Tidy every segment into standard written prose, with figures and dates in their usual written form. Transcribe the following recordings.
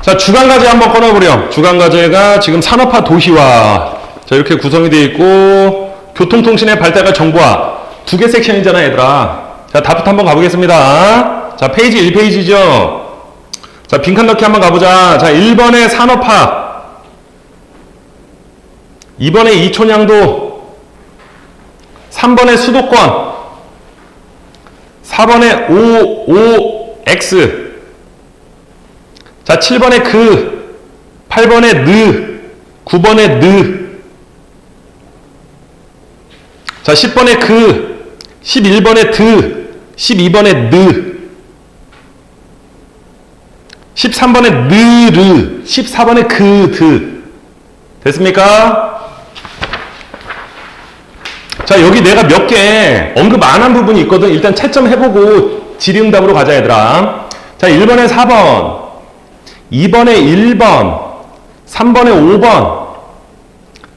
자, 주간과제 한번 꺼내보렴. 주간과제가 지금 산업화 도시화. 자, 이렇게 구성이 되어 있고, 교통통신의 발달과 정보화. 두 개 섹션이잖아, 얘들아. 자, 답부터 한번 가보겠습니다. 자, 페이지 1페이지죠. 자, 빈칸 넣기 한번 가보자. 자, 1번에 산업화. 2번에 이촌양도. 3번에 수도권. 4번에 OX. 자, 7번에 그. 8번에 느. 9번에 느. 자, 10번에 그. 11번에 드. 12번에 느. 13번에 느르. 14번에 그, 드. 됐습니까? 자, 여기 내가 몇 개 언급 안 한 부분이 있거든. 일단 채점해보고 질의응답으로 가자, 얘들아. 자, 1번에 4번. 2번에 1번. 3번에 5번.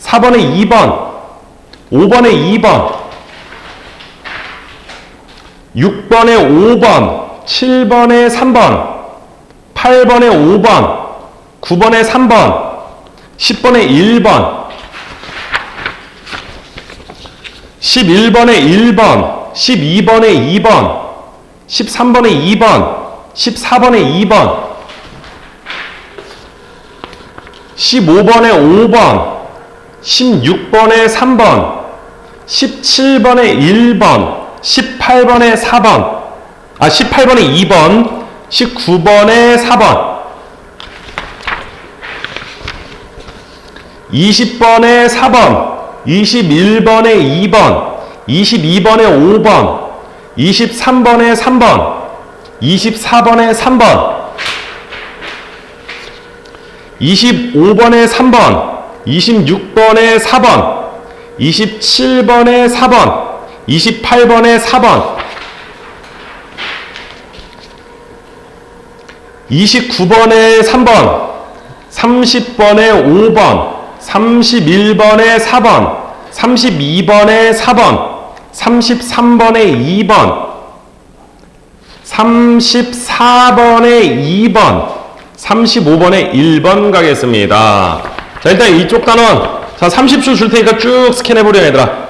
4번에 2번. 5번에 2번. 6번에 5번. 7번에 3번. 8번에 5번. 9번에 3번. 10번에 1번. 11번에 1번. 12번에 2번. 13번에 2번. 14번에 2번. 15번에 5번. 16번에 3번. 17번에 1번. 18번에 4번. 18번에 2번. 19번에 4번. 20번에 4번. 21번에 2번. 22번에 5번. 23번에 3번. 24번에 3번. 25번에 3번. 26번에 4번. 27번에 4번. 28번에 4번. 29번에 3번. 30번에 5번. 31번에 4번. 32번에 4번. 33번에 2번. 34번에 2번. 35번에 1번 가겠습니다. 자, 일단 이쪽 단원. 자, 30초 줄 테니까 쭉 스캔해보려, 얘들아.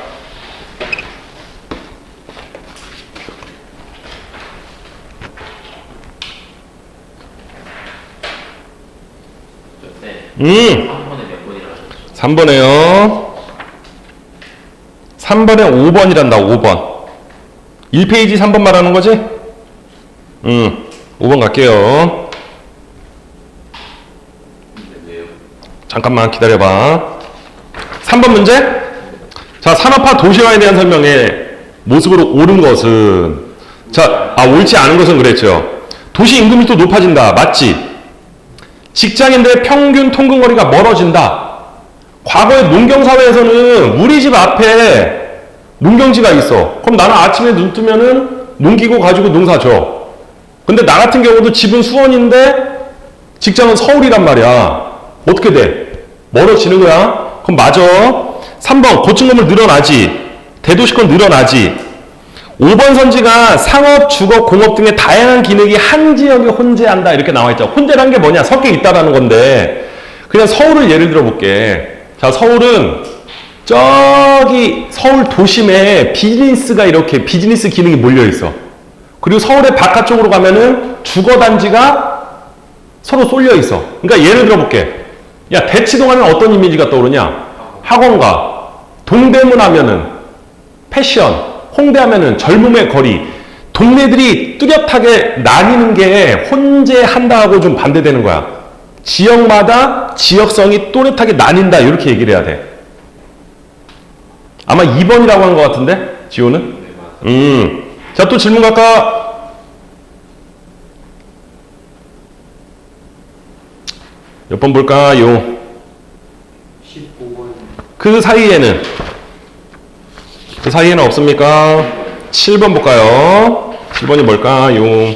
네. 3번에 몇 번이라고 하셨죠? 3번에요. 3번에 5번이란다, 5번. 1페이지 3번 말하는 거지? 5번 갈게요. 왜요? 잠깐만 기다려봐. 3번 문제? 자, 산업화 도시화에 대한 설명에 모습으로 옳은 것은, 자, 옳지 않은 것은 그랬죠. 도시 인구 밀도 높아진다. 맞지? 직장인들의 평균 통근거리가 멀어진다. 과거의 농경사회에서는 우리 집 앞에 농경지가 있어. 그럼 나는 아침에 눈 뜨면은 농기구 가지고 농사 져. 근데 나 같은 경우도 집은 수원인데 직장은 서울이란 말이야. 어떻게 돼? 멀어지는 거야? 그럼 맞아. 3번 고층 건물 늘어나지. 대도시권 늘어나지. 5번 선지가 상업, 주거, 공업 등의 다양한 기능이 한 지역에 혼재한다 이렇게 나와 있죠. 혼재란 게 뭐냐? 섞여 있다라는 건데 그냥 서울을 예를 들어 볼게. 자, 서울은 저기 서울 도심에 비즈니스가 이렇게 비즈니스 기능이 몰려 있어. 그리고 서울의 바깥쪽으로 가면은 주거 단지가 서로 쏠려 있어. 그러니까 예를 들어 볼게. 야, 대치동 하면 어떤 이미지가 떠오르냐? 학원가. 동대문 하면은 패션. 홍대 하면은 젊음의 거리. 동네들이 뚜렷하게 나뉘는 게 혼재한다 하고 좀 반대되는 거야. 지역마다 지역성이 또렷하게 나뉜다 이렇게 얘기를 해야 돼. 아마 2번이라고 한 것 같은데 지호는? 자, 또 질문 갈까? 몇 번 볼까요? 15번. 그 사이에는 없습니까? 7번 볼까요? 7번이 뭘까요?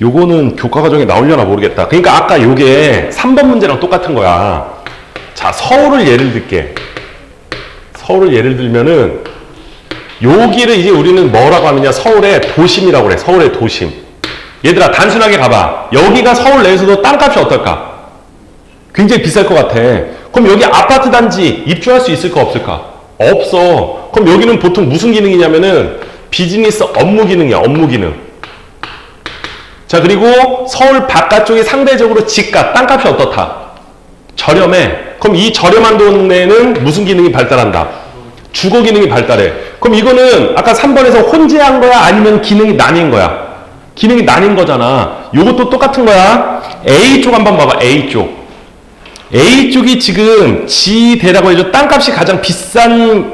요거는 교과 과정에 나오려나 모르겠다. 그러니까 아까 요게 3번 문제랑 똑같은 거야. 자, 서울을 예를 들게. 서울을 예를 들면은 여기를 이제 우리는 뭐라고 하느냐, 서울의 도심이라고 그래. 서울의 도심. 얘들아, 단순하게 가봐. 여기가 서울 내에서도 땅값이 어떨까? 굉장히 비쌀 것 같아. 그럼 여기 아파트 단지 입주할 수 있을까 없을까? 없어. 그럼 여기는 보통 무슨 기능이냐면은 비즈니스 업무 기능이야. 업무 기능. 자, 그리고 서울 바깥쪽이 상대적으로 집값, 땅값이 어떻다? 저렴해. 그럼 이 저렴한 동네는 무슨 기능이 발달한다? 주거 기능이 발달해. 그럼 이거는 아까 3번에서 혼재한 거야? 아니면 기능이 나뉜 거야? 기능이 나뉜 거잖아. 요것도 똑같은 거야. A쪽 한번 봐봐. A쪽. A쪽이 지금 지대라고 해줘. 땅값이 가장 비싼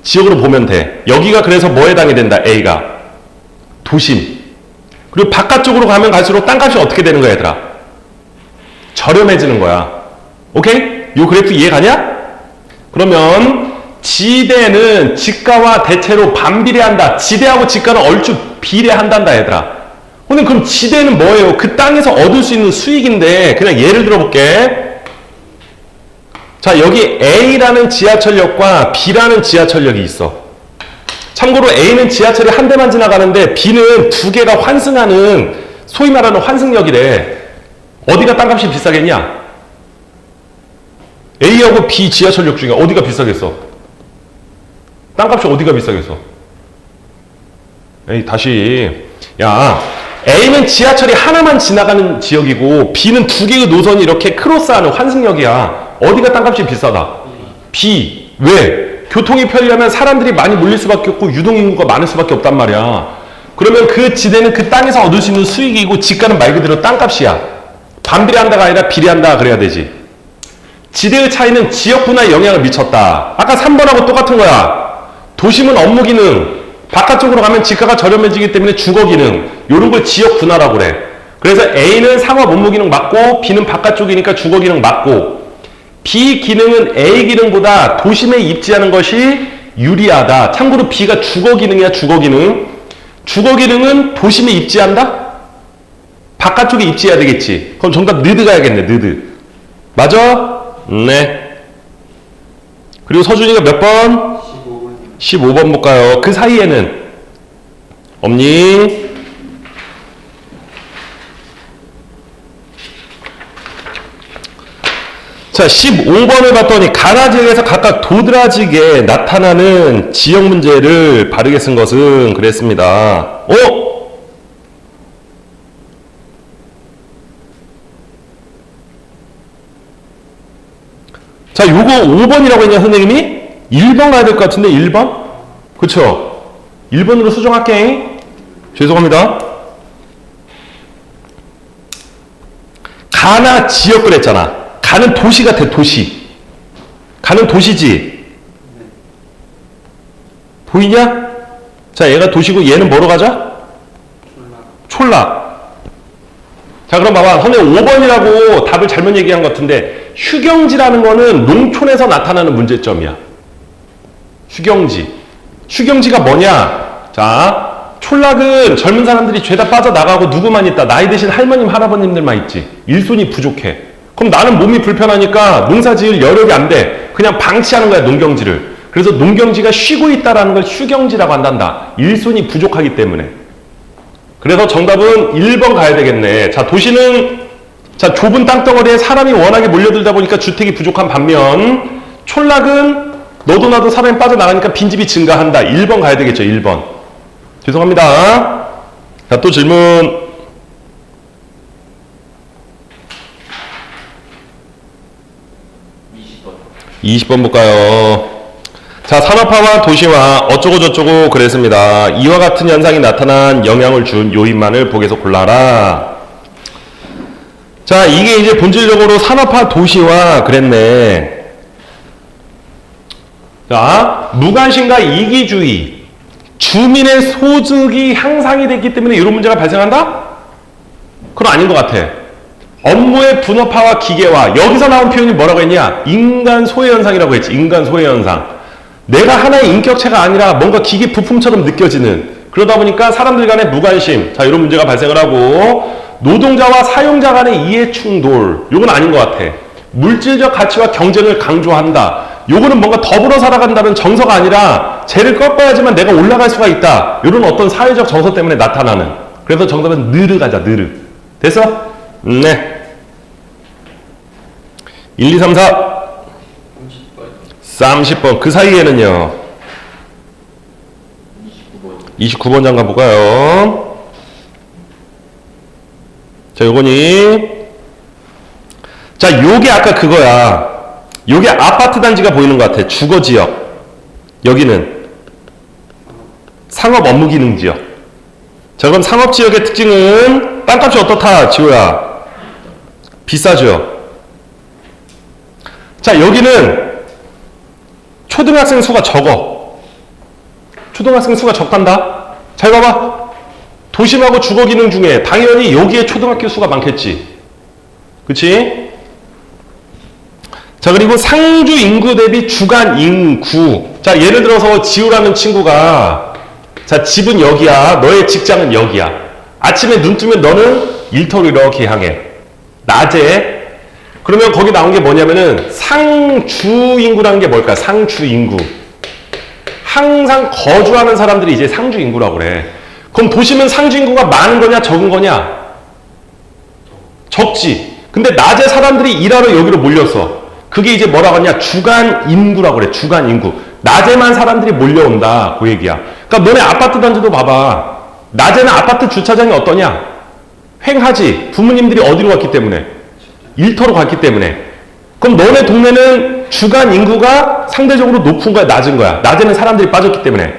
지역으로 보면 돼. 여기가 그래서 뭐에 해당이 된다? A가. 도심. 그리고 바깥쪽으로 가면 갈수록 땅값이 어떻게 되는 거야, 얘들아? 저렴해지는 거야. 오케이? 요 그래프 이해 가냐? 그러면 지대는 지가와 대체로 반비례한다. 지대하고 지가는 얼추 비례한단다, 얘들아. 근데 그럼 지대는 뭐예요? 그 땅에서 얻을 수 있는 수익인데, 그냥 예를 들어 볼게. 자, 여기 A라는 지하철역과 B라는 지하철역이 있어. 참고로 A는 지하철이 한 대만 지나가는데 B는 두 개가 환승하는, 소위 말하는 환승역이래. 어디가 땅값이 비싸겠냐? A하고 B 지하철역 중에 어디가 비싸겠어? 땅값이 어디가 비싸겠어? 에이, 다시. 야, A는 지하철이 하나만 지나가는 지역이고 B는 두 개의 노선이 이렇게 크로스하는 환승역이야. 어디가 땅값이 비싸다? B. 왜? 교통이 편리하면 사람들이 많이 몰릴 수밖에 없고 유동인구가 많을 수밖에 없단 말이야. 그러면 그 지대는 그 땅에서 얻을 수 있는 수익이고 지가는 말 그대로 땅값이야. 반비례한다가 아니라 비례한다 그래야 되지. 지대의 차이는 지역 분화에 영향을 미쳤다. 아까 3번하고 똑같은 거야. 도심은 업무 기능, 바깥쪽으로 가면 지가가 저렴해지기 때문에 주거 기능, 요런 걸 지역 분화라고 그래. 그래서 A는 상업 업무 기능 맞고 B는 바깥쪽이니까 주거 기능 맞고, B 기능은 A 기능보다 도심에 입지하는 것이 유리하다. 참고로 B가 주거 기능이야. 주거 기능. 주거 기능은 도심에 입지한다? 바깥쪽에 입지해야 되겠지. 그럼 정답 느드 가야겠네. 느드. 맞아? 네. 그리고 서준이가 몇 번? 15번 볼까요? 그 사이에는 없니? 자, 15번을 봤더니 가나 지역에서 각각 도드라지게 나타나는 지역 문제를 바르게 쓴 것은 그랬습니다. 자, 요거 5번이라고 했냐, 선생님이? 1번 가야 될 것 같은데, 1번? 그쵸? 1번으로 수정할게. 죄송합니다. 가나 지역 그랬잖아. 가는 도시 같아, 도시. 가는 도시지. 보이냐? 자, 얘가 도시고 얘는 뭐로 가자? 촌락. 자, 그럼 봐봐. 선생님 5번이라고 답을 잘못 얘기한 것 같은데, 휴경지라는 거는 농촌에서 나타나는 문제점이야. 휴경지. 휴경지가 뭐냐? 자, 촌락은 젊은 사람들이 죄다 빠져나가고 누구만 있다. 나이 드신 할머님, 할아버님들만 있지. 일손이 부족해. 그럼 나는 몸이 불편하니까 농사 지을 여력이 안 돼. 그냥 방치하는 거야, 농경지를. 그래서 농경지가 쉬고 있다라는 걸 휴경지라고 한단다. 일손이 부족하기 때문에. 그래서 정답은 1번 가야 되겠네. 자, 도시는 자, 좁은 땅덩어리에 사람이 워낙에 몰려들다 보니까 주택이 부족한 반면 촌락은 너도 나도 사람이 빠져나가니까 빈집이 증가한다. 1번 가야 되겠죠. 1번. 죄송합니다. 자, 또 질문. 20번 볼까요? 자, 산업화와 도시화 어쩌고 저쩌고 그랬습니다. 이와 같은 현상이 나타난 영향을 준 요인만을 보기에서 골라라. 자, 이게 이제 본질적으로 산업화 도시화 그랬네. 자, 무관심과 이기주의, 주민의 소득이 향상이 됐기 때문에 이런 문제가 발생한다? 그건 아닌 것 같아. 업무의 분업화와 기계화, 여기서 나온 표현이 뭐라고 했냐? 인간 소외 현상이라고 했지. 인간 소외 현상. 내가 하나의 인격체가 아니라 뭔가 기계 부품처럼 느껴지는, 그러다 보니까 사람들 간의 무관심, 자, 이런 문제가 발생을 하고, 노동자와 사용자 간의 이해 충돌, 이건 아닌 것 같아. 물질적 가치와 경쟁을 강조한다. 요거는 뭔가 더불어 살아간다는 정서가 아니라 쟤를 꺾어야지만 내가 올라갈 수가 있다. 이런 어떤 사회적 정서 때문에 나타나는. 그래서 정답은 느르 가자, 느르. 됐어? 네. 1, 2, 3, 4. 30번. 그 사이에는요. 29번 잠깐 볼까요? 자, 요거니. 자, 요게 아까 그거야. 요게 아파트 단지가 보이는 것 같아. 주거지역. 여기는 상업 업무 기능 지역. 자, 그럼 상업 지역의 특징은 땅값이 어떻다, 지호야? 비싸죠? 자, 여기는 초등학생 수가 적어. 초등학생 수가 적단다? 잘 봐봐. 도심하고 주거 기능 중에 당연히 여기에 초등학교 수가 많겠지. 그치? 자, 그리고 상주 인구 대비 주간 인구. 자, 예를 들어서 지우라는 친구가 자, 집은 여기야. 너의 직장은 여기야. 아침에 눈 뜨면 너는 일터로 이렇게 향해. 낮에. 그러면 거기 나온 게 뭐냐면은 상주 인구라는 게 뭘까? 상주 인구. 항상 거주하는 사람들이 이제 상주 인구라고 그래. 그럼 도시면 상주 인구가 많은 거냐 적은 거냐? 적지. 근데 낮에 사람들이 일하러 여기로 몰렸어. 그게 이제 뭐라고 하냐? 주간 인구라고 그래. 주간 인구. 낮에만 사람들이 몰려온다. 그 얘기야. 그러니까 너네 아파트 단지도 봐봐. 낮에는 아파트 주차장이 어떠냐? 횡하지. 부모님들이 어디로 갔기 때문에? 일터로 갔기 때문에. 그럼 너네 동네는 주간 인구가 상대적으로 높은 거야? 낮은 거야? 낮에는 사람들이 빠졌기 때문에.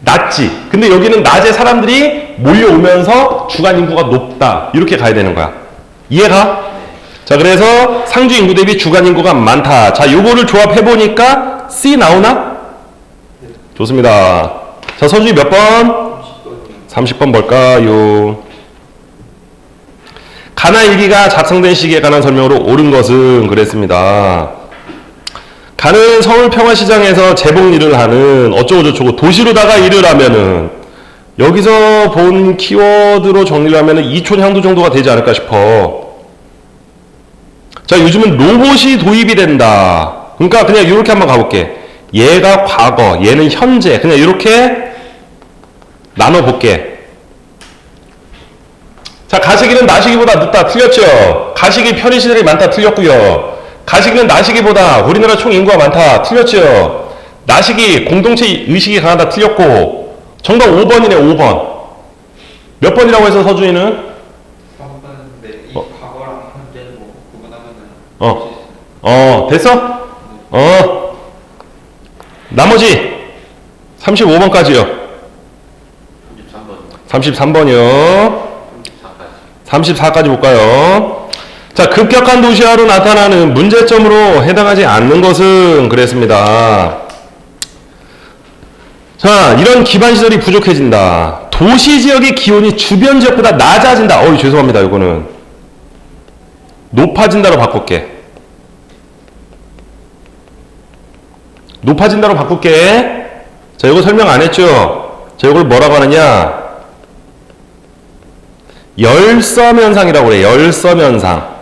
낮지. 근데 여기는 낮에 사람들이 몰려오면서 주간 인구가 높다. 이렇게 가야 되는 거야. 이해가? 자, 그래서 상주 인구 대비 주간 인구가 많다. 자, 요거를 조합해보니까 C 나오나? 좋습니다. 자, 서준이 몇 번? 30번 볼까요? 가나 일기가 작성된 시기에 관한 설명으로 옳은 것은 그랬습니다. 가는 서울 평화시장에서 재봉 일을 하는 어쩌고저쩌고 도시로다가 일을 하면은 여기서 본 키워드로 정리를 하면은 이촌 향도 정도가 되지 않을까 싶어. 자, 요즘은 로봇이 도입이 된다. 그러니까 그냥 이렇게 한번 가볼게. 얘가 과거, 얘는 현재. 그냥 이렇게 나눠볼게. 자, 가시기는 나시기보다 늦다. 틀렸죠? 가시기 편의시설이 많다. 틀렸고요. 가시기는 나시기보다 우리나라 총 인구가 많다. 틀렸죠? 나시기 공동체 의식이 강하다. 틀렸고. 정답 5번이네. 5번. 몇 번이라고 해서 서준이는? 3번인데 이 과거랑 현재는 뭐 구분하면은 됐어? 나머지 35번까지요. 33번이요. 34까지 볼까요? 자, 급격한 도시화로 나타나는 문제점으로 해당하지 않는 것은 그랬습니다. 자, 이런 기반시설이 부족해진다. 도시 지역의 기온이 주변 지역보다 낮아진다. 죄송합니다. 이거는 높아진다로 바꿀게. 높아진다로 바꿀게. 자, 이거 설명 안 했죠? 자, 이걸 뭐라고 하느냐? 열섬현상이라고 그래. 열섬현상.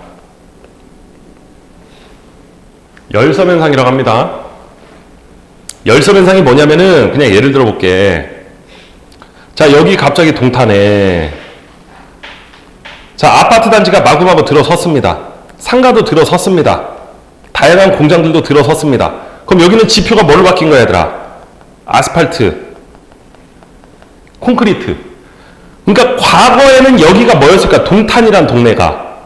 열섬현상이라고 합니다. 열섬현상이 뭐냐면은 그냥 예를 들어 볼게. 자, 여기 갑자기 동탄에 자, 아파트 단지가 마구마구 들어섰습니다. 상가도 들어섰습니다. 다양한 공장들도 들어섰습니다. 그럼 여기는 지표가 뭘로 바뀐 거야, 얘들아? 아스팔트, 콘크리트. 그러니까 과거에는 여기가 뭐였을까? 동탄이란 동네가.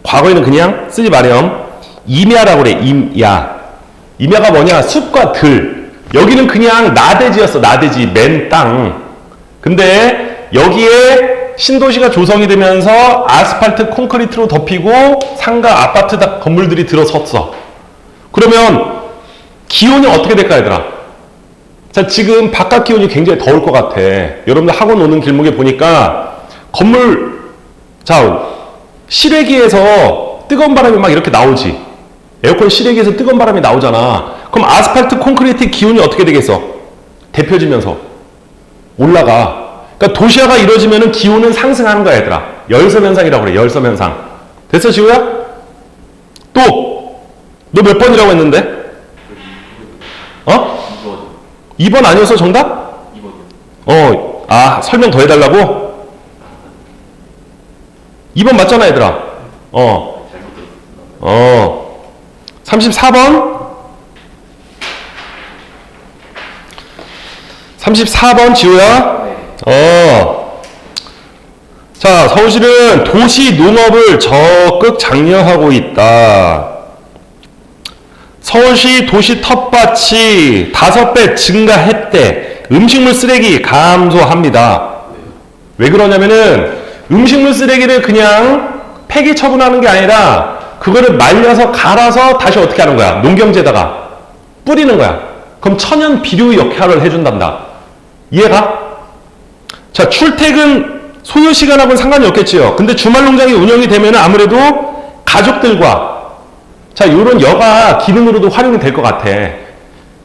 과거에는 그냥 쓰지 마렴. 임야라고 그래. 임야. 임야가 뭐냐? 숲과 들. 여기는 그냥 나대지였어. 나대지. 맨 땅. 근데 여기에 신도시가 조성이 되면서 아스팔트 콘크리트로 덮이고 상가 아파트 건물들이 들어섰어. 그러면 기온이 어떻게 될까, 얘들아? 자, 지금 바깥 기온이 굉장히 더울 것 같아. 여러분들 학원 오는 길목에 보니까 건물, 자, 실외기에서 뜨거운 바람이 막 이렇게 나오지. 에어컨 실외기에서 뜨거운 바람이 나오잖아. 그럼 아스팔트 콘크리트 기온이 어떻게 되겠어? 데펴지면서 올라가. 그러니까 도시화가 이루어지면은 기온은 상승하는 거야, 얘들아. 열섬현상이라고 그래. 열섬현상. 됐어, 지우야? 또, 너 몇 번이라고 했는데? 어? 2번 아니었어 정답? 2번이요. 설명 더 해달라고? 2번 맞잖아 얘들아. 잘못 들었습니다. 34번? 34번 지호야? 네. 자, 서울시는 도시 농업을 적극 장려하고 있다. 서울시 도시 텃밭이 5배 증가했대. 음식물 쓰레기 감소합니다. 왜 그러냐면은 음식물 쓰레기를 그냥 폐기 처분하는 게 아니라 그거를 말려서 갈아서 다시 어떻게 하는 거야? 농경지에다가 뿌리는 거야. 그럼 천연 비료 역할을 해준단다. 이해가? 자, 출퇴근 소요 시간하고는 상관이 없겠지요. 근데 주말 농장이 운영이 되면 아무래도 가족들과 자, 요런 여가 기능으로도 활용이 될 것 같아.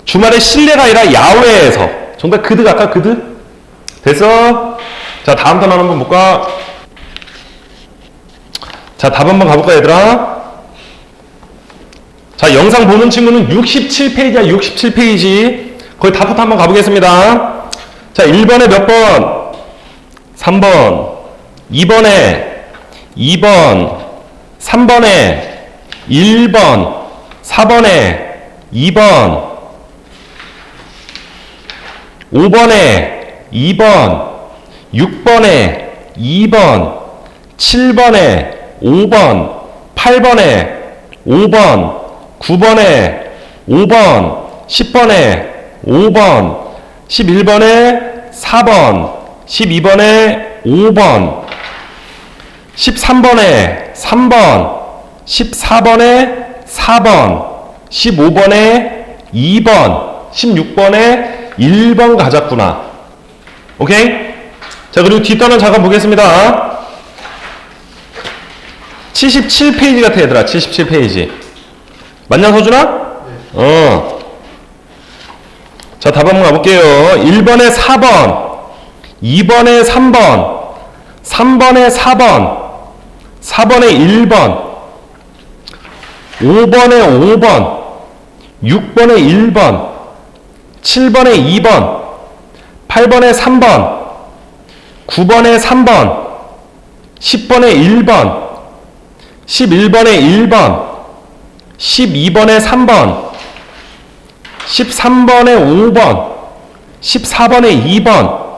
주말에 실내가 아니라 야외에서. 정답 그드 갈까? 그드? 됐어? 자, 다음 단어 한번 볼까? 자, 답 한번 가볼까, 얘들아? 자, 영상 보는 친구는 67페이지야, 67페이지. 거기 답부터 한번 가보겠습니다. 자, 1번에 몇 번? 3번. 2번에 2번. 3번에 1번, 4번에 2번, 5번에 2번, 6번에 2번, 7번에 5번, 8번에 5번, 9번에 5번, 10번에 5번, 11번에 4번, 12번에 5번, 13번에 3번, 14번에 4번, 15번에 2번, 16번에 1번 가졌구나. 오케이? 자, 그리고 뒷단원 잠깐 보겠습니다. 77페이지 같아, 얘들아. 77페이지. 맞냐, 서준아? 네. 자, 답 한번 가볼게요. 1번에 4번, 2번에 3번, 3번에 4번, 4번에 1번, 5번에 5번, 6번에 1번, 7번에 2번, 8번에 3번, 9번에 3번, 10번에 1번, 11번에 1번, 12번에 3번, 13번에 5번, 14번에 2번,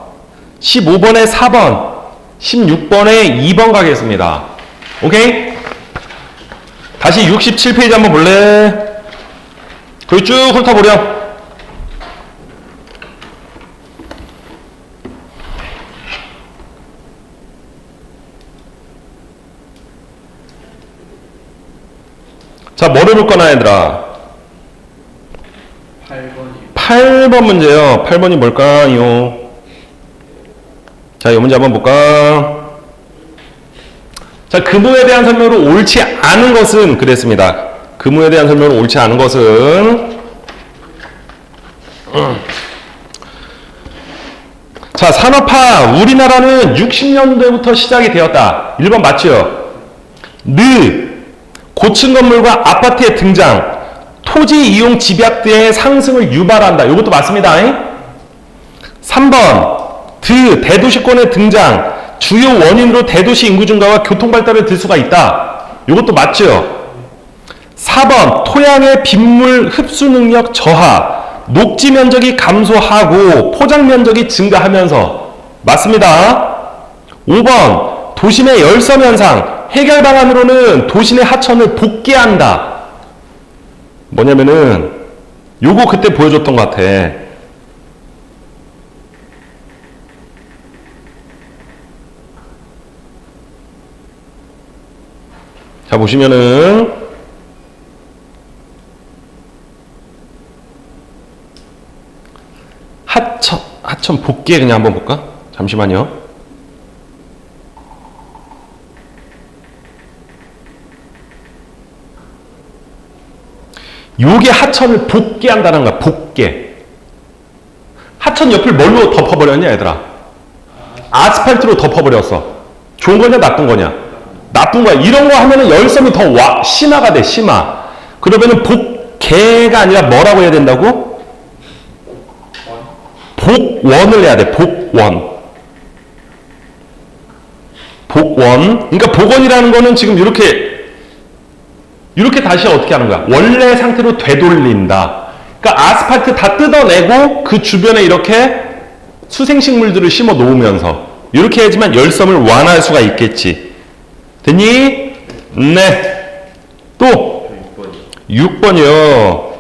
15번에 4번, 16번에 2번 가겠습니다. 오케이? 다시 67페이지 한번 볼래? 거기 쭉 훑어보렴. 자, 뭐를 볼 거나, 얘들아? 8번이요. 8번 문제요. 8번이 뭘까요? 자, 이 문제 한번 볼까? 자, 금호에 대한 설명으로 옳지 않은 것은 그랬습니다. 금호에 대한 설명으로 옳지 않은 것은 자, 산업화 우리나라는 60년대부터 시작이 되었다. 1번 맞죠? 고층 건물과 아파트의 등장, 토지 이용 집약대의 상승을 유발한다. 이것도 맞습니다. 3번 대도시권의 등장, 주요 원인으로 대도시 인구 증가와 교통 발달을 들 수가 있다. 이것도 맞죠? 4번 토양의 빗물 흡수 능력 저하, 녹지 면적이 감소하고 포장 면적이 증가하면서 맞습니다. 5번 도심의 열섬 현상, 해결 방안으로는 도심의 하천을 복개한다. 뭐냐면은 요거 그때 보여줬던 것 같아. 자, 보시면은 하천 복귀 그냥 한번 볼까? 잠시만요. 요게 하천을 복개한다는 거야. 복개. 하천 옆을 뭘로 덮어버렸냐, 얘들아? 아스팔트로 덮어버렸어. 좋은 거냐, 나쁜 거냐? 나쁜 거야. 이런 거 하면은 열섬이 더 심화가 돼, 심화. 그러면은 복개가 아니라 뭐라고 해야 된다고? 복원을 해야 돼. 복원. 복원. 그러니까 복원이라는 거는 지금 이렇게 다시 어떻게 하는 거야? 원래 상태로 되돌린다. 그러니까 아스팔트 다 뜯어내고 그 주변에 이렇게 수생식물들을 심어 놓으면서 이렇게 해야지만 열섬을 완화할 수가 있겠지. 됐니? 네. 또 6번이요.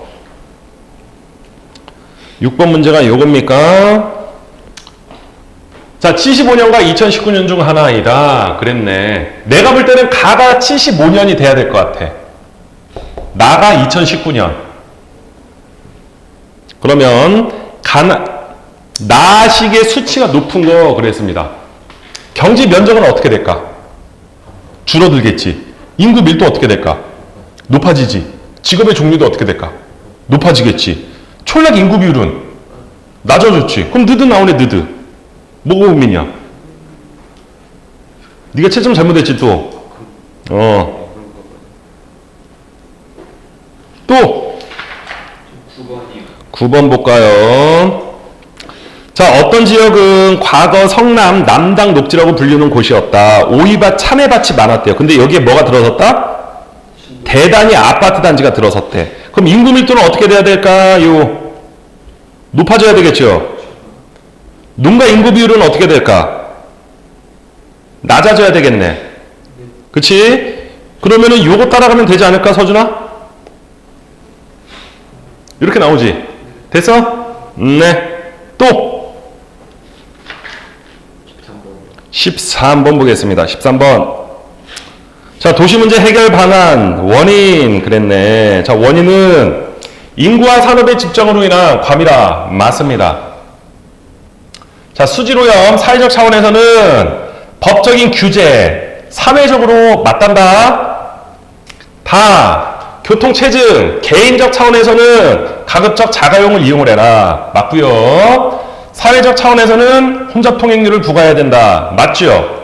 6번 문제가 요겁니까? 자, 75년과 2019년 중 하나이다. 그랬네. 내가 볼 때는 가가 75년이 돼야 될 것 같아. 나가 2019년. 그러면 나식의 수치가 높은 거 그랬습니다. 경지 면적은 어떻게 될까? 줄어들겠지. 인구 밀도 어떻게 될까? 높아지지. 직업의 종류도 어떻게 될까? 높아지겠지. 총력 인구 비율은 낮아졌지. 그럼 느드 나오네, 느드. 뭐가 고민이야? 네가 채점 잘못했지 또. 또 9번이요. 9번 볼까요? 자, 어떤 지역은 과거 성남 남당 녹지라고 불리는 곳이었다. 오이밭, 참외밭이 많았대요. 근데 여기에 뭐가 들어섰다? 대단히 아파트 단지가 들어섰대. 그럼 인구 밀도는 어떻게 돼야 될까요? 높아져야 되겠죠. 농가 인구 비율은 어떻게 될까? 낮아져야 되겠네. 그치? 그러면은 요거 따라가면 되지 않을까, 서준아? 이렇게 나오지? 됐어? 네. 또 13번 보겠습니다. 13번. 자, 도시문제 해결 방안, 원인, 그랬네. 자, 원인은 인구와 산업의 집중으로 인한 과밀화, 맞습니다. 자, 수질오염, 사회적 차원에서는 법적인 규제, 사회적으로 맞단다. 다. 교통체증, 개인적 차원에서는 가급적 자가용을 이용을 해라. 맞고요. 사회적 차원에서는 혼잡 통행료를 부과해야 된다. 맞죠?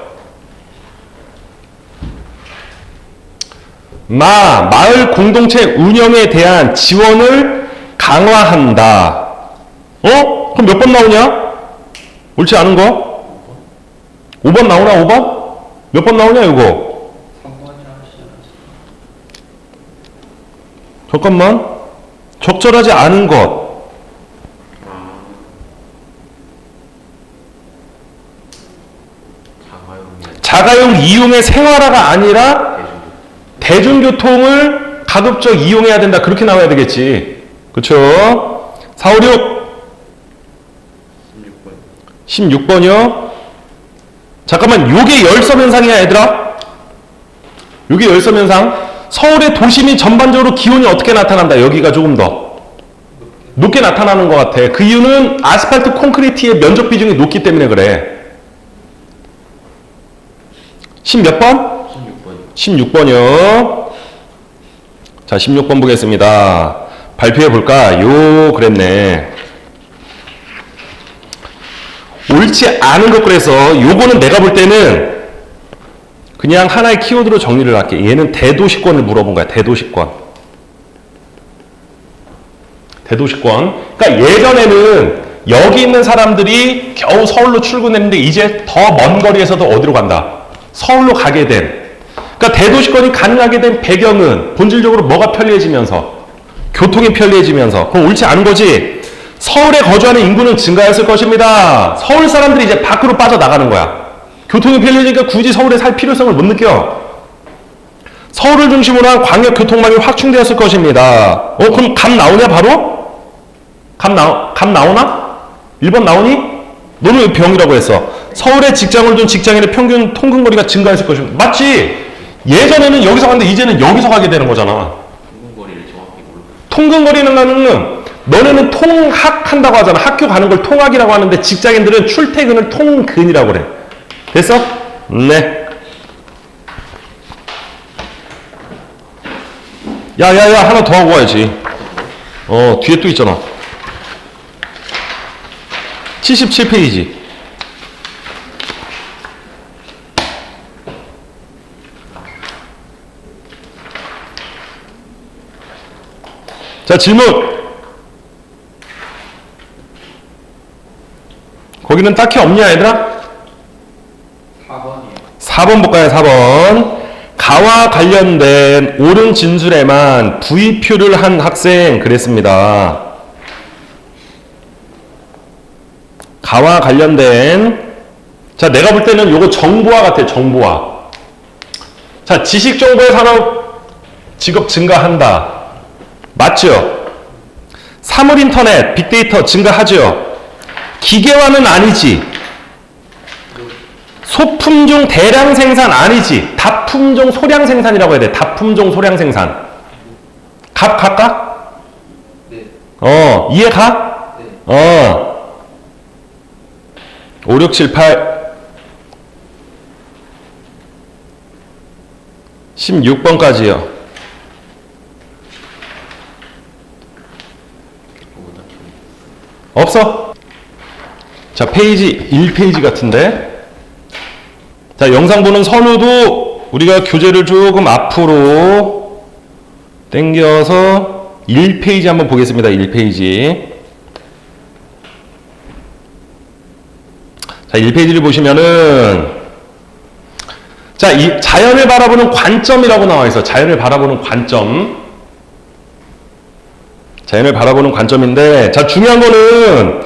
마을 공동체 운영에 대한 지원을 강화한다. 그럼 몇 번 나오냐? 옳지 않은 거? 5번 나오나, 5번? 몇 번 나오냐, 이거? 3번이랑 시작하지. 잠깐만. 적절하지 않은 것. 자가용 이용의 생활화가 아니라 대중교통을 가급적 이용해야 된다. 그렇게 나와야 되겠지. 그쵸? 4, 5, 6. 16번이요. 잠깐만, 요게 열섬현상이야, 얘들아. 요게 열섬현상. 서울의 도심이 전반적으로 기온이 어떻게 나타난다. 여기가 조금 더 높게 나타나는 것 같아. 그 이유는 아스팔트 콘크리트의 면적 비중이 높기 때문에 그래. 10몇 번? 16번이요. 자, 16번 보겠습니다. 발표해 볼까? 그랬네. 옳지 않은 것 그래서 요거는 내가 볼 때는 그냥 하나의 키워드로 정리를 할게. 얘는 대도시권을 물어본 거야. 대도시권. 그러니까 예전에는 여기 있는 사람들이 겨우 서울로 출근했는데 이제 더 먼 거리에서도 어디로 간다? 서울로 가게 된. 그러니까 대도시권이 가능하게 된 배경은 본질적으로 뭐가 편리해지면서? 교통이 편리해지면서. 그럼 옳지 않은 거지? 서울에 거주하는 인구는 증가했을 것입니다. 서울 사람들이 이제 밖으로 빠져나가는 거야. 교통이 편리해지니까 굳이 서울에 살 필요성을 못 느껴. 서울을 중심으로 한 광역교통망이 확충되었을 것입니다. 그럼 감 나오냐 바로? 감 나오나? 1번 나오니? 너는 왜 병이라고 했어? 서울에 직장을 둔 직장인의 평균 통근거리가 증가했을 것입니다. 맞지? 예전에는 여기서 갔는데 이제는 여기서 가게 되는 거잖아. 통근거리는 거는 너네는 통학한다고 하잖아. 학교 가는 걸 통학이라고 하는데 직장인들은 출퇴근을 통근이라고 그래. 됐어? 네. 야야야, 하나 더 하고 가야지. 뒤에 또 있잖아. 77페이지. 자, 질문. 거기는 딱히 없냐, 얘들아? 4번이요. 4번 볼까요, 4번. 가와 관련된 옳은 진술에만 부의표를 한 학생, 그랬습니다. 가와 관련된, 자, 내가 볼 때는 요거 정보화 같아, 정보화. 자, 지식정보의 산업 직업 증가한다. 맞죠? 사물인터넷, 빅데이터 증가하죠? 기계화는 아니지. 소품종 대량 생산 아니지. 다품종 소량 생산이라고 해야 돼. 다품종 소량 생산. 갈까? 네. 이해 가? 네. 5, 6, 7, 8. 16번까지요. 없어? 자, 페이지 1페이지 같은데. 자, 영상 보는 선우도 우리가 교재를 조금 앞으로 당겨서 1페이지 한번 보겠습니다. 1페이지. 자, 1페이지를 보시면은, 자, 이 자연을 바라보는 관점이라고 나와 있어. 자연을 바라보는 관점. 자연을 바라보는 관점인데, 자, 중요한 거는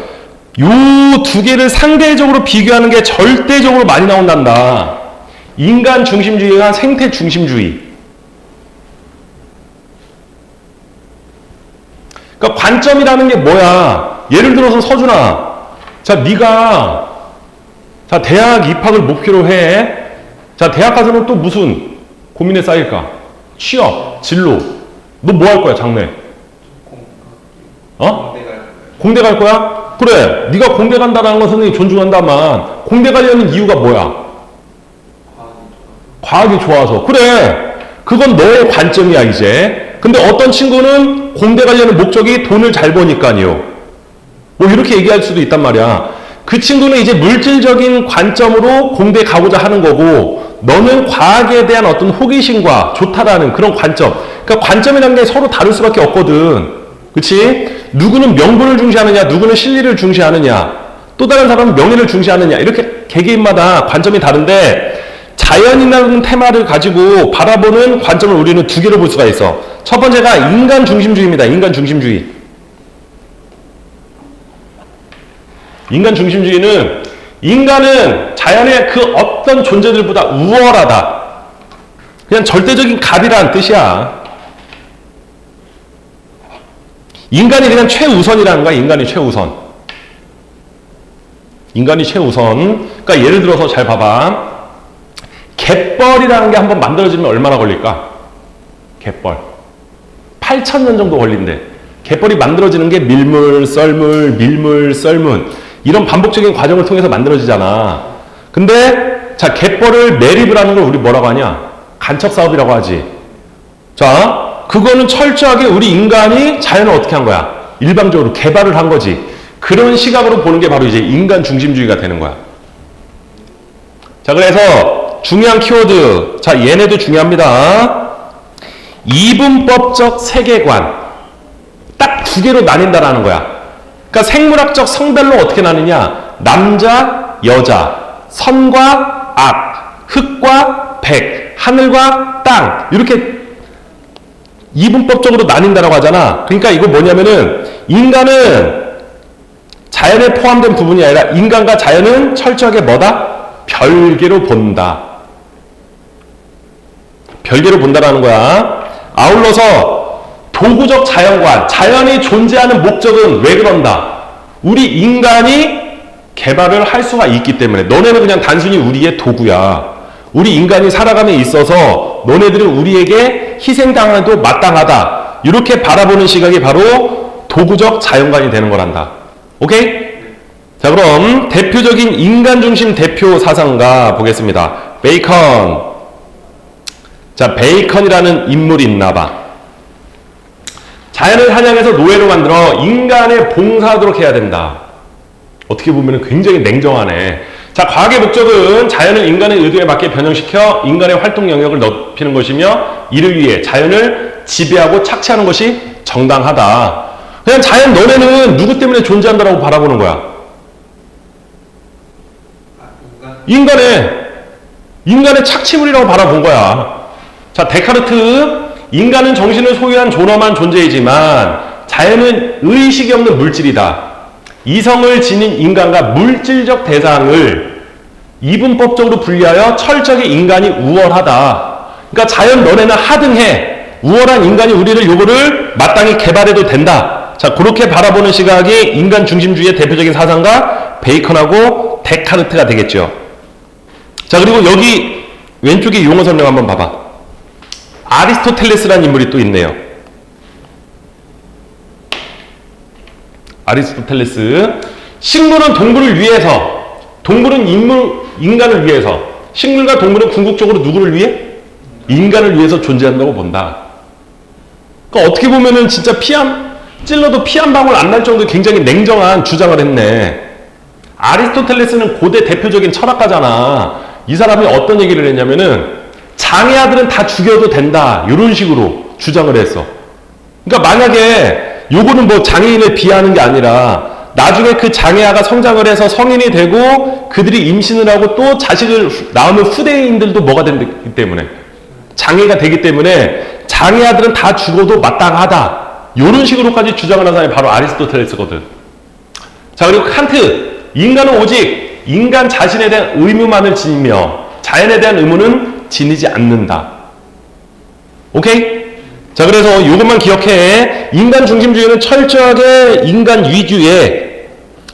요 두 개를 상대적으로 비교하는 게 절대적으로 많이 나온단다. 인간 중심주의와 생태 중심주의. 그러니까 관점이라는 게 뭐야? 예를 들어서 서준아, 자, 네가 자, 대학 입학을 목표로 해. 자, 대학 가서는 또 무슨 고민에 쌓일까? 취업, 진로. 너 뭐 할 거야, 장래? 어? 공대 갈 거예요. 공대 갈 거야? 그래. 네가 공대 간다는 건 선생님이 존중한다만 공대 가려는 이유가 뭐야? 과학이 좋아서. 그래. 그건 너의 관점이야, 이제. 근데 어떤 친구는 공대 가려는 목적이 돈을 잘 버니까요. 뭐 이렇게 얘기할 수도 있단 말이야. 그 친구는 이제 물질적인 관점으로 공대 가고자 하는 거고, 너는 과학에 대한 어떤 호기심과 좋다라는 그런 관점. 그러니까 관점이라는 게 서로 다를 수밖에 없거든. 그치? 누구는 명분을 중시하느냐, 누구는 실리를 중시하느냐, 또 다른 사람은 명예를 중시하느냐, 이렇게 개개인마다 관점이 다른데, 자연이라는 테마를 가지고 바라보는 관점을 우리는 두 개로 볼 수가 있어. 첫 번째가 인간 중심주의입니다. 인간 중심주의. 인간 중심주의는 인간은 자연의 그 어떤 존재들보다 우월하다. 그냥 절대적인 갑이라는 뜻이야. 인간이 그냥 최우선이라는 거야. 인간이 최우선. 인간이 최우선. 그러니까 예를 들어서 잘 봐봐. 갯벌이라는 게 한번 만들어지면 얼마나 걸릴까? 갯벌. 8,000년 정도 걸린대. 갯벌이 만들어지는 게 밀물, 썰물, 밀물, 썰물. 이런 반복적인 과정을 통해서 만들어지잖아. 근데, 자, 갯벌을 매립을 하는 걸 우리 뭐라고 하냐? 간첩사업이라고 하지. 자, 그거는 철저하게 우리 인간이 자연을 어떻게 한 거야? 일방적으로 개발을 한 거지. 그런 시각으로 보는 게 바로 이제 인간 중심주의가 되는 거야. 자, 그래서 중요한 키워드. 자, 얘네도 중요합니다. 이분법적 세계관. 딱 두 개로 나뉜다라는 거야. 그러니까 생물학적 성별로 어떻게 나누냐? 남자, 여자, 선과 악, 흑과 백, 하늘과 땅. 이렇게 이분법적으로 나뉜다라고 하잖아. 그러니까 이거 뭐냐면은 인간은 자연에 포함된 부분이 아니라 인간과 자연은 철저하게 뭐다? 별개로 본다. 별개로 본다라는 거야. 아울러서 도구적 자연관, 자연이 존재하는 목적은 왜 그런다? 우리 인간이 개발을 할 수가 있기 때문에. 너네는 그냥 단순히 우리의 도구야. 우리 인간이 살아감에 있어서 너네들은 우리에게 희생당해도 마땅하다. 이렇게 바라보는 시각이 바로 도구적 자연관이 되는 거란다. 오케이? 자, 그럼 대표적인 인간 중심 대표 사상가 보겠습니다. 베이컨. 자, 베이컨이라는 인물이 있나 봐. 자연을 사냥해서 노예로 만들어 인간의 봉사하도록 해야 된다. 어떻게 보면 굉장히 냉정하네. 자, 과학의 목적은 자연을 인간의 의도에 맞게 변형시켜 인간의 활동 영역을 넓히는 것이며 이를 위해 자연을 지배하고 착취하는 것이 정당하다. 그냥 자연 너네는 누구 때문에 존재한다라고 바라보는 거야. 인간의 착취물이라고 바라본 거야. 자, 데카르트, 인간은 정신을 소유한 존엄한 존재이지만 자연은 의식이 없는 물질이다. 이성을 지닌 인간과 물질적 대상을 이분법적으로 분리하여 철저하게 인간이 우월하다. 그러니까 자연 너네는 하등해. 우월한 인간이 우리를 요거를 마땅히 개발해도 된다. 자, 그렇게 바라보는 시각이 인간 중심주의의 대표적인 사상가 베이컨하고 데카르트가 되겠죠. 자, 그리고 여기 왼쪽에 용어 설명 한번 봐봐. 아리스토텔레스라는 인물이 또 있네요. 아리스토텔레스. 식물은 동물을 위해서, 동물은 인간을 위해서, 식물과 동물은 궁극적으로 누구를 위해? 인간을 위해서 존재한다고 본다. 그러니까 어떻게 보면은 진짜 찔러도 피 한 방울 안 날 정도로 굉장히 냉정한 주장을 했네. 아리스토텔레스는 고대 대표적인 철학가잖아. 이 사람이 어떤 얘기를 했냐면은 장애아들은 다 죽여도 된다. 이런 식으로 주장을 했어. 그러니까 만약에 요거는 뭐 장애인을 비하하는 게 아니라 나중에 그 장애아가 성장을 해서 성인이 되고 그들이 임신을 하고 또 자식을 낳으면 후대인들도 뭐가 되기 때문에 장애가 되기 때문에 장애아들은 다 죽어도 마땅하다. 이런 식으로까지 주장을 한 사람이 바로 아리스토텔레스거든. 자, 그리고 칸트. 인간은 오직 인간 자신에 대한 의무만을 지니며 자연에 대한 의무는 지니지 않는다. 오케이? 자, 그래서 이것만 기억해. 인간 중심주의는 철저하게 인간 위주의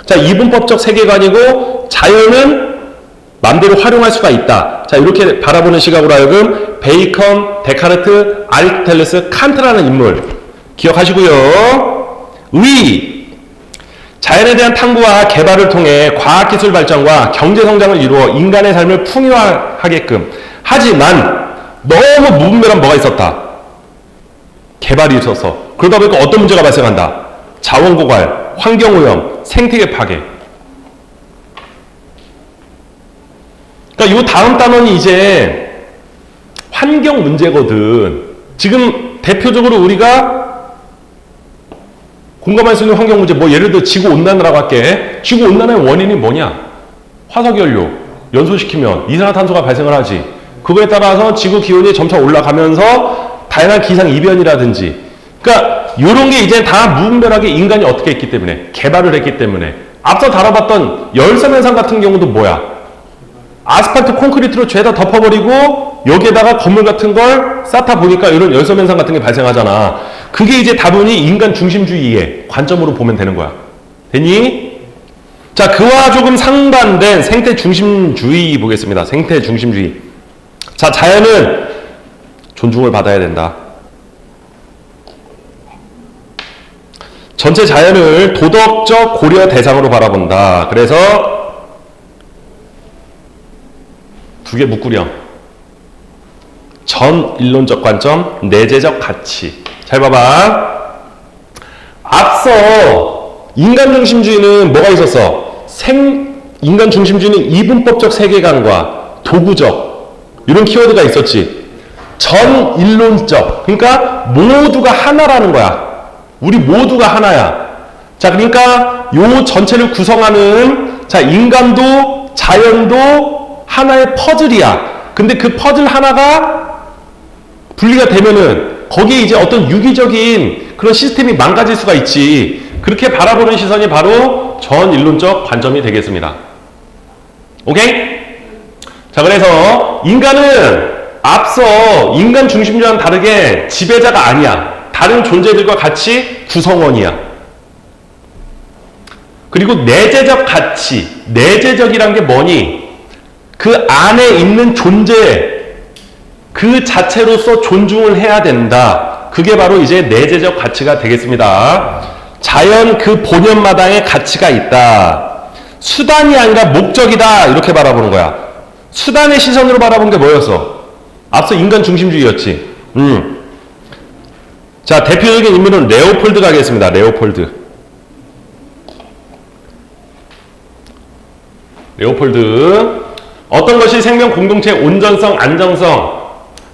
자, 이분법적 세계관이고 자연은 마음대로 활용할 수가 있다. 자, 이렇게 바라보는 시각으로 하여금 베이컨, 데카르트, 아리스토텔레스, 칸트라는 인물 기억하시고요. 자연에 대한 탐구와 개발을 통해 과학기술 발전과 경제성장을 이루어 인간의 삶을 풍요하게끔 하지만 너무 무분별한 뭐가 있었다. 개발이 있어서 그러다 보니까 어떤 문제가 발생한다. 자원고갈, 환경오염, 생태계 파괴. 그러니까 이 다음 단원이 이제 환경 문제거든. 지금 대표적으로 우리가 공감할 수 있는 환경 문제, 뭐 예를 들어 지구온난화라고 할게. 지구온난화의 원인이 뭐냐? 화석연료 연소시키면 이산화탄소가 발생을 하지. 그거에 따라서 지구 기온이 점차 올라가면서 다양한 기상이변이라든지, 그러니까 이런 게 이제 다 무분별하게 인간이 어떻게 했기 때문에, 개발을 했기 때문에. 앞서 다뤄봤던 열섬현상 같은 경우도 뭐야? 아스팔트 콘크리트로 죄다 덮어버리고 여기에다가 건물 같은 걸 쌓다 보니까 이런 열섬현상 같은 게 발생하잖아. 그게 이제 다분히 인간 중심주의의 관점으로 보면 되는 거야. 됐니? 자, 그와 조금 상반된 생태 중심주의 보겠습니다. 생태 중심주의. 자, 자연은 존중을 받아야 된다. 전체 자연을 도덕적 고려 대상으로 바라본다. 그래서 두 개 묶으렴. 전일론적 관점, 내재적 가치. 잘 봐봐. 앞서 인간 중심주의는 뭐가 있었어? 인간 중심주의는 이분법적 세계관과 도구적 이런 키워드가 있었지. 전일론적, 그러니까 모두가 하나라는 거야. 우리 모두가 하나야. 자, 그러니까 요 전체를 구성하는 자, 인간도 자연도 하나의 퍼즐이야. 근데 그 퍼즐 하나가 분리가 되면은 거기에 이제 어떤 유기적인 그런 시스템이 망가질 수가 있지. 그렇게 바라보는 시선이 바로 전일론적 관점이 되겠습니다. 오케이? 자, 그래서 인간은 앞서 인간 중심주와는 다르게 지배자가 아니야. 다른 존재들과 같이 구성원이야. 그리고 내재적 가치, 내재적이란 게 뭐니? 그 안에 있는 존재 그 자체로서 존중을 해야 된다. 그게 바로 이제 내재적 가치가 되겠습니다. 자연 그 본연마당의 가치가 있다. 수단이 아니라 목적이다. 이렇게 바라보는 거야. 수단의 시선으로 바라본 게 뭐였어? 앞서 인간 중심주의였지. 자, 대표적인 인물은 레오폴드가 하겠습니다. 레오폴드. 어떤 것이 생명 공동체의 온전성, 안정성,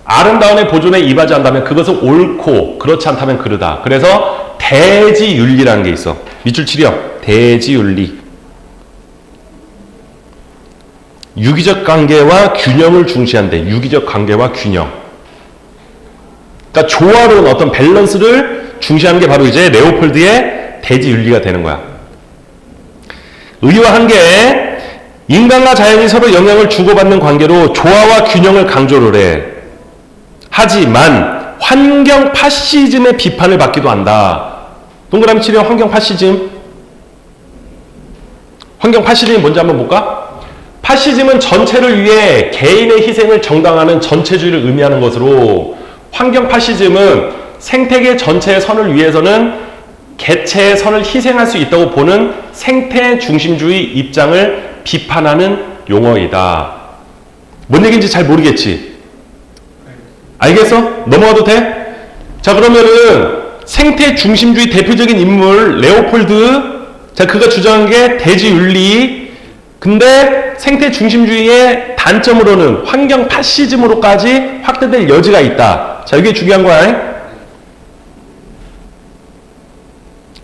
아름다움의 보존에 이바지한다면 그것은 옳고 그렇지 않다면 그르다. 그래서 대지윤리라는 게 있어. 밑줄 치렴. 대지윤리. 유기적 관계와 균형을 중시한대. 유기적 관계와 균형. 그러니까 조화로운 어떤 밸런스를 중시하는 게 바로 이제 레오폴드의 대지 윤리가 되는 거야. 의와 한계, 인간과 자연이 서로 영향을 주고받는 관계로 조화와 균형을 강조를 해. 하지만 환경 파시즘의 비판을 받기도 한다. 동그라미 치려 환경 파시즘. 환경 파시즘이 뭔지 한번 볼까? 파시즘은 전체를 위해 개인의 희생을 정당화하는 전체주의를 의미하는 것으로, 환경 파시즘은 생태계 전체의 선을 위해서는 개체의 선을 희생할 수 있다고 보는 생태 중심주의 입장을 비판하는 용어이다. 뭔 얘기인지 잘 모르겠지? 알겠어? 넘어가도 돼? 자, 그러면은 생태 중심주의 대표적인 인물 레오폴드, 자, 그가 주장한 게 대지윤리. 근데 생태 중심주의의 단점으로는 환경 파시즘으로까지 확대될 여지가 있다. 자, 이게 중요한 거야.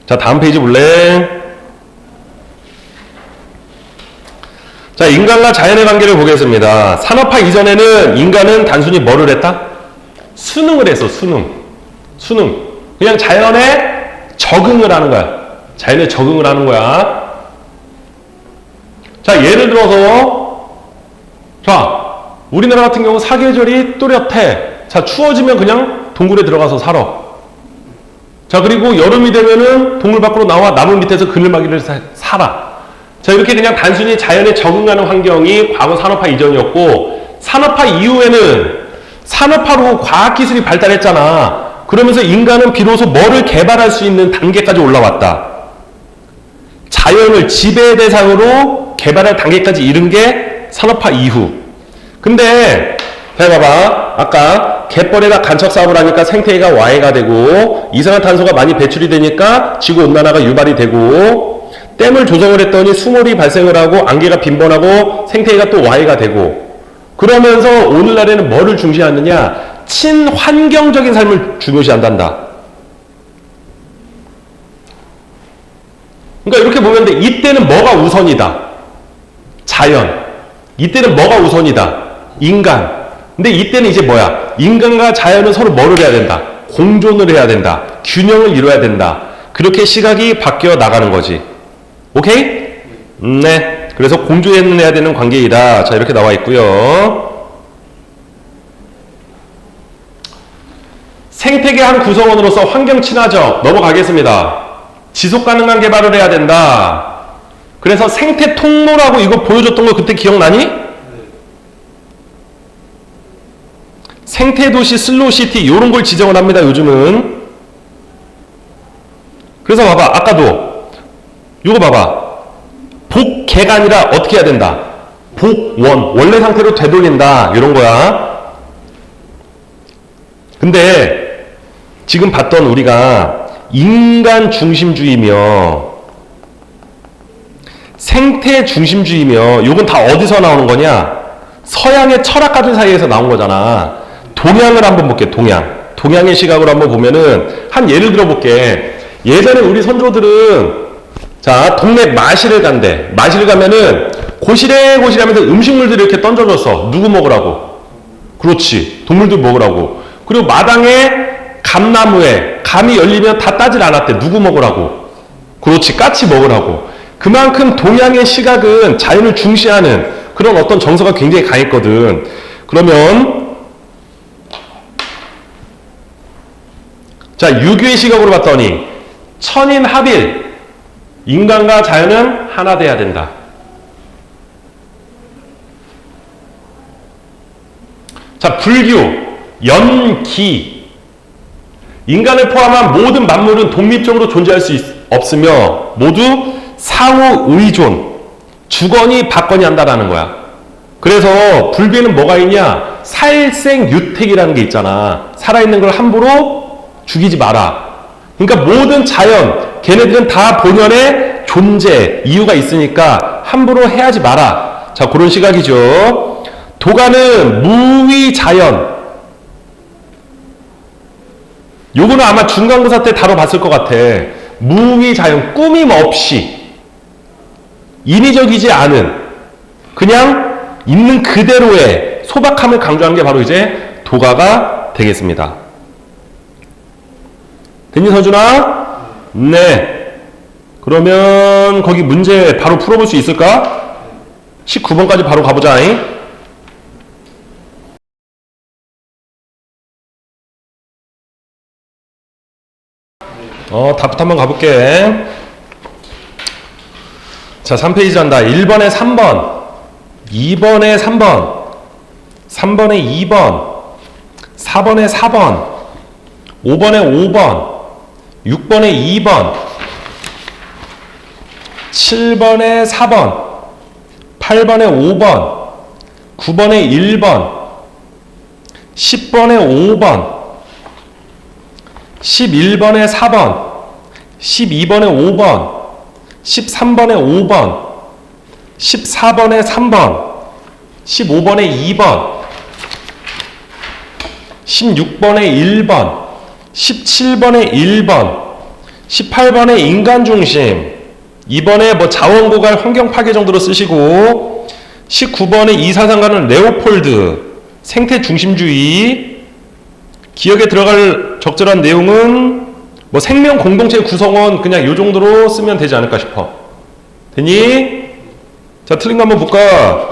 자, 다음 페이지 볼래? 자, 인간과 자연의 관계를 보겠습니다. 산업화 이전에는 인간은 단순히 뭐를 했다? 수능을 했어, 수능. 그냥 자연에 적응을 하는 거야. 자연에 적응을 하는 거야. 자, 예를 들어서, 자, 우리나라 같은 경우 사계절이 또렷해. 자, 추워지면 그냥 동굴에 들어가서 살아. 자, 그리고 여름이 되면은 동굴 밖으로 나와 나무 밑에서 그늘막이를 살아. 자, 이렇게 그냥 단순히 자연에 적응하는 환경이 과거 산업화 이전이었고, 산업화 이후에는 산업화로 과학기술이 발달했잖아. 그러면서 인간은 비로소 뭐를 개발할 수 있는 단계까지 올라왔다. 자연을 지배 대상으로 개발할 단계까지 이른 게 산업화 이후. 근데 잘 봐봐. 아까 갯벌에다 간척 사업을 하니까 생태계가 와해가 되고, 이산화탄소가 많이 배출이 되니까 지구온난화가 유발이 되고, 댐을 조성을 했더니 수몰이 발생을 하고 안개가 빈번하고 생태계가 또 와해가 되고, 그러면서 오늘날에는 뭐를 중시하느냐? 친환경적인 삶을 중요시한단다. 그러니까 이렇게 보면 돼. 이때는 뭐가 우선이다? 자연. 이때는 뭐가 우선이다? 인간. 근데 이때는 이제 뭐야? 인간과 자연은 서로 뭐를 해야 된다? 공존을 해야 된다. 균형을 이뤄야 된다. 그렇게 시각이 바뀌어 나가는 거지. 오케이? 네. 그래서 공존해야 되는 관계이다. 자, 이렇게 나와 있고요. 생태계 한 구성원으로서 환경 친화적 넘어가겠습니다. 지속 가능한 개발을 해야 된다. 그래서 생태 통로라고 이거 보여줬던 거 그때 기억나니? 생태도시, 슬로우시티 이런 걸 지정을 합니다. 요즘은. 그래서 봐봐. 아까도 이거 봐봐. 복개가 아니라 어떻게 해야 된다? 복원. 원래 상태로 되돌린다. 이런 거야. 근데 지금 봤던 우리가 인간 중심주의며 생태 중심주의며 요건 다 어디서 나오는 거냐? 서양의 철학가들 사이에서 나온 거잖아. 동양을 한번 볼게. 동양의 시각으로 한번 보면은 한 예를 들어 볼게. 예전에 우리 선조들은 자, 동네 마실을 간대. 마실을 가면은 고시래고시래 하면서 음식물들을 이렇게 던져줬어. 누구 먹으라고? 그렇지. 동물들 먹으라고. 그리고 마당에 감나무에 감이 열리면 다 따질 않았대. 누구 먹으라고? 그렇지. 까치 먹으라고. 그만큼 동양의 시각은 자연을 중시하는 그런 어떤 정서가 굉장히 강했거든. 그러면 자, 유교의 시각으로 봤더니 천인합일, 인간과 자연은 하나 돼야 된다. 자, 불교, 연기, 인간을 포함한 모든 만물은 독립적으로 존재할 수 없으며 모두 상호 의존, 주거니 받거니 한다라는 거야. 그래서 불교에는 뭐가 있냐? 살생유택이라는 게 있잖아. 살아있는 걸 함부로 죽이지 마라. 그러니까 모든 자연, 걔네들은 다 본연의 존재, 이유가 있으니까 함부로 해하지 마라. 자, 그런 시각이죠. 도가는 무위자연. 요거는 아마 중간고사 때 다뤄봤을 것 같아. 무위자연, 꾸밈 없이 인위적이지 않은 그냥 있는 그대로의 소박함을 강조하는 게 바로 이제 도가가 되겠습니다. 됐니, 서준아? 네. 그러면 거기 문제 바로 풀어볼 수 있을까? 19번까지 바로 가보자. 답부터 한번 가볼게. 자, 3페이지 한다. 1번에 3번, 2번에 3번, 3번에 2번, 4번에 4번, 5번에 5번, 6번에 2번, 7번에 4번, 8번에 5번, 9번에 1번, 10번에 5번, 11번에 4번, 12번에 5번, 13번에 5번, 14번에 3번, 15번에 2번, 16번에 1번, 17번에 1번, 18번에 인간중심, 2번에 뭐 자원고갈 환경파괴 정도로 쓰시고, 19번에 이사상가는 레오폴드, 생태중심주의, 기억에 들어갈 적절한 내용은 뭐 생명 공동체 구성원 그냥 요 정도로 쓰면 되지 않을까 싶어. 되니? 자, 틀린 거 한번 볼까?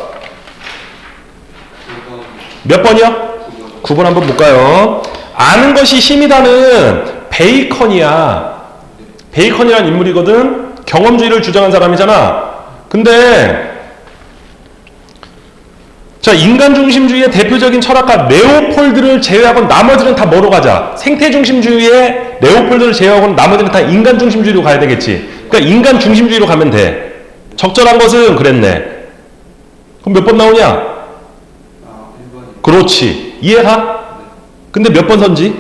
몇 번이요? 9번 한번 볼까요? 아는 것이 힘이다는 베이컨이야. 베이컨이란 인물이거든. 경험주의를 주장한 사람이잖아. 근데 자, 인간중심주의의 대표적인 철학가 레오폴드를 제외하고 나머지는 다 뭐로 가자? 생태중심주의의 레오폴드를 제외하고 나머지는 다 인간중심주의로 가야 되겠지. 그러니까 인간중심주의로 가면 돼. 적절한 것은 그랬네. 그럼 몇 번 나오냐? 아, 1번이 그렇지. 이해가? 근데 몇 번 선지?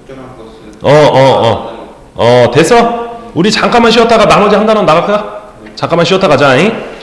적절한 것은 됐어? 우리 잠깐만 쉬었다가 나머지 한 단원 나갈까? 잠깐만 쉬었다 가자. 잉?